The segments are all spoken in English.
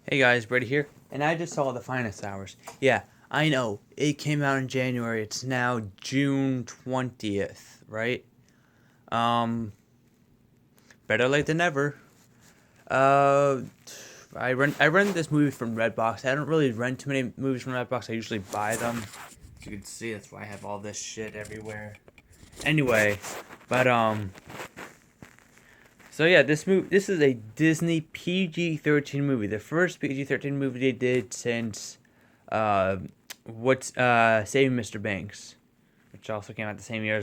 Hey guys, Brady here, and I just saw The Finest Hours. Yeah, I know, it came out in January. It's now June 20th, right? Um, Better late than never. Uh, I rent this movie from Redbox. I don't really rent too many movies from Redbox. I usually buy them. As you can see, that's why I have all this shit everywhere. Anyway, but so yeah, this is a Disney PG-13 movie. The first PG-13 movie they did since uh Saving Mr. Banks, which also came out the same year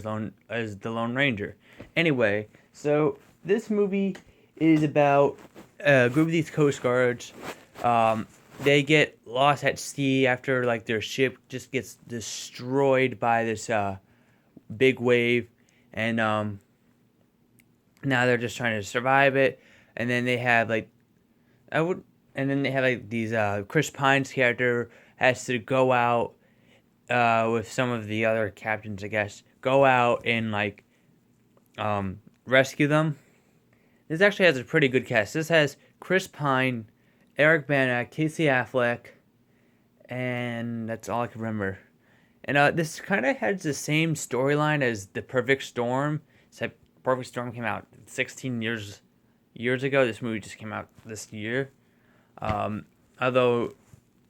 as The Lone Ranger. Anyway, so this movie is about a group of these Coast Guards. Um, they get lost at sea after like their ship just gets destroyed by this big wave, and now they're just trying to survive it. And then they have like I would, and then they have like these Chris Pine's character has to go out with some of the other captains, I guess, go out and like rescue them. This actually has a pretty good cast. This has Chris Pine, Eric Bana, Casey Affleck, and that's all I can remember. And this kind of has the same storyline as The Perfect Storm, except Perfect Storm came out 16 years ago. This movie just came out this year. Although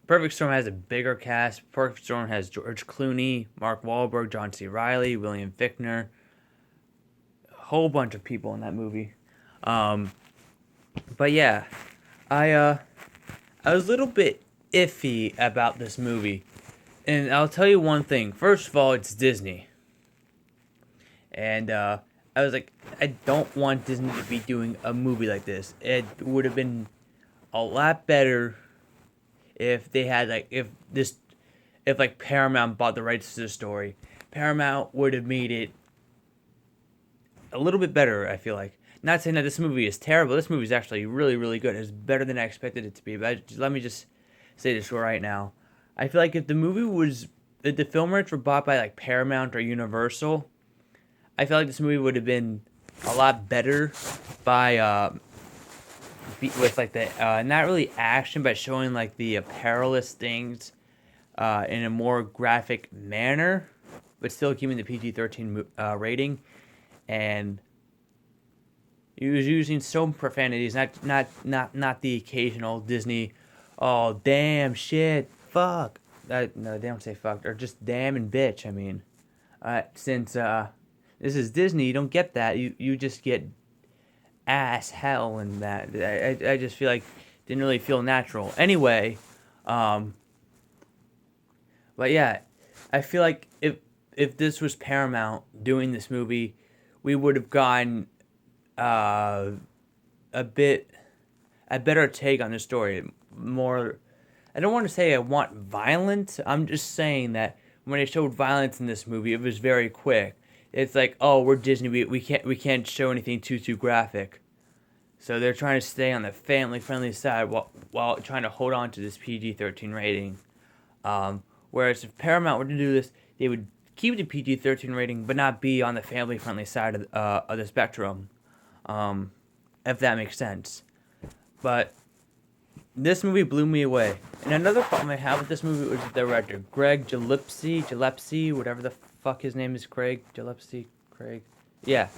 Perfect Storm has a bigger cast. Perfect Storm has George Clooney, Mark Wahlberg, John C. Riley, William Fichtner, a whole bunch of people in that movie. Um, but yeah, I uh, I was a little bit iffy about this movie, and I'll tell you one thing. First of all, it's Disney, and I was like, I don't want Disney to be doing a movie like this. It would have been a lot better if they had like if like Paramount bought the rights to the story. Paramount would have made it a little bit better. I feel like, not saying that this movie is terrible. This movie is actually really really good. It's better than I expected it to be. But let me just say this right now. I feel like if the film rights were bought by like Paramount or Universal, I feel like this movie would have been a lot better by with like the not really action, but showing like the perilous things in a more graphic manner, but still keeping the PG-13 rating. And he was using some profanities, not the occasional Disney, oh damn shit, fuck. No, they don't say fuck, or just damn and bitch. I mean, since this is Disney, you don't get that. You just get ass hell and that. I just feel like didn't really feel natural. Anyway, um, but yeah, I feel like if this was Paramount doing this movie, we would have gotten uh, a bit a better take on the story. More, I don't want to say I want violence. I'm just saying that when they showed violence in this movie, it was very quick. It's like, oh, we're Disney. We can't show anything too graphic. So they're trying to stay on the family friendly side while trying to hold on to this PG-13 rating. Whereas if Paramount were to do this, they would keep the PG-13 rating, but not be on the family friendly side of the spectrum, um, if that makes sense. But this movie blew me away. And another problem I have with this movie was the director, Greg Gillespie, whatever the fuck his name is, Craig. Yeah.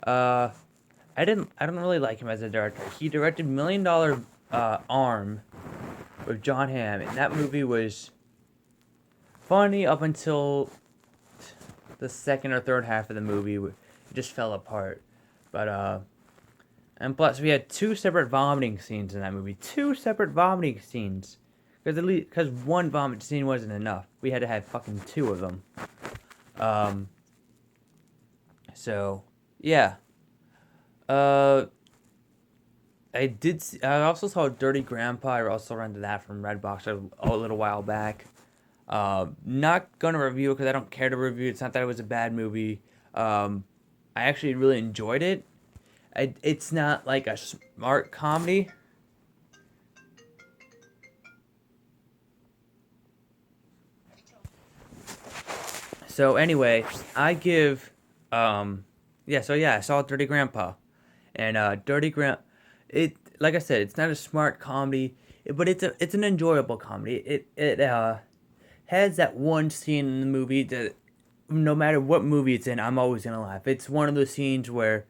Uh, I don't really like him as a director. He directed Million Dollar Arm with John Hamm, and that movie was funny up until the second or third half of the movie. It just fell apart. But and plus we had two separate vomiting scenes in that movie. Two separate vomiting scenes. Because one vomit scene wasn't enough. We had to have fucking two of them. Um. So yeah. Uh. I also saw Dirty Grandpa. I also rented that from Redbox a little while back. Not gonna review it because I don't care to review it. It's not that it was a bad movie. I actually really enjoyed it. It's not like a smart comedy. So anyway, I give yeah. So yeah, I saw Dirty Grandpa, and Dirty Grand. It, like I said, it's not a smart comedy. but it's an enjoyable comedy. It has that one scene in the movie that no matter what movie it's in, I'm always gonna laugh. It's one of those scenes where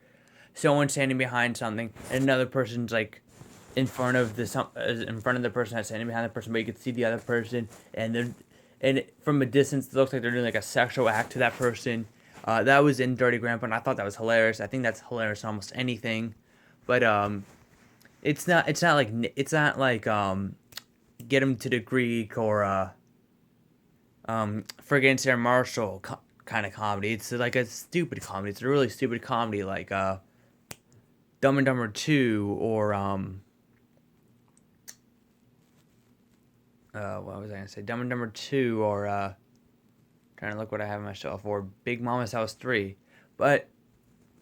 someone's standing behind something and another person's like in front of the person that's standing behind the person, but you can see the other person, and from a distance it looks like they're doing like a sexual act to that person. That was in Dirty Grandpa, and I thought that was hilarious. I think that's hilarious in almost anything, but it's not like Get Him to the Greek or Forgetting Sarah Marshall kind of comedy. It's like a stupid comedy. It's a really stupid comedy like Dumb and Dumber 2 or what was I gonna say? Dumb and Dumber 2 or trying to look what I have on my shelf, or Big Mama's House 3. But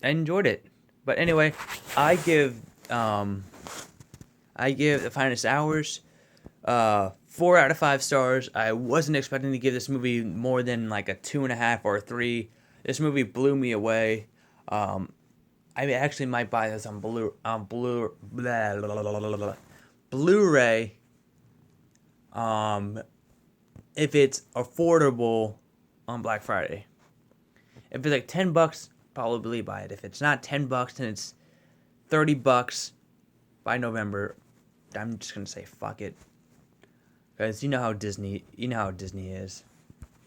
I enjoyed it. But anyway, I give The Finest Hours 4 out of 5 stars. I wasn't expecting to give this movie more than like a 2.5 or a 3. This movie blew me away. I actually might buy this on Blu-ray. If it's affordable on Black Friday. If it's like $10, probably buy it. If it's not $10, then it's $30 by November. I'm just gonna say fuck it, because you know how Disney is.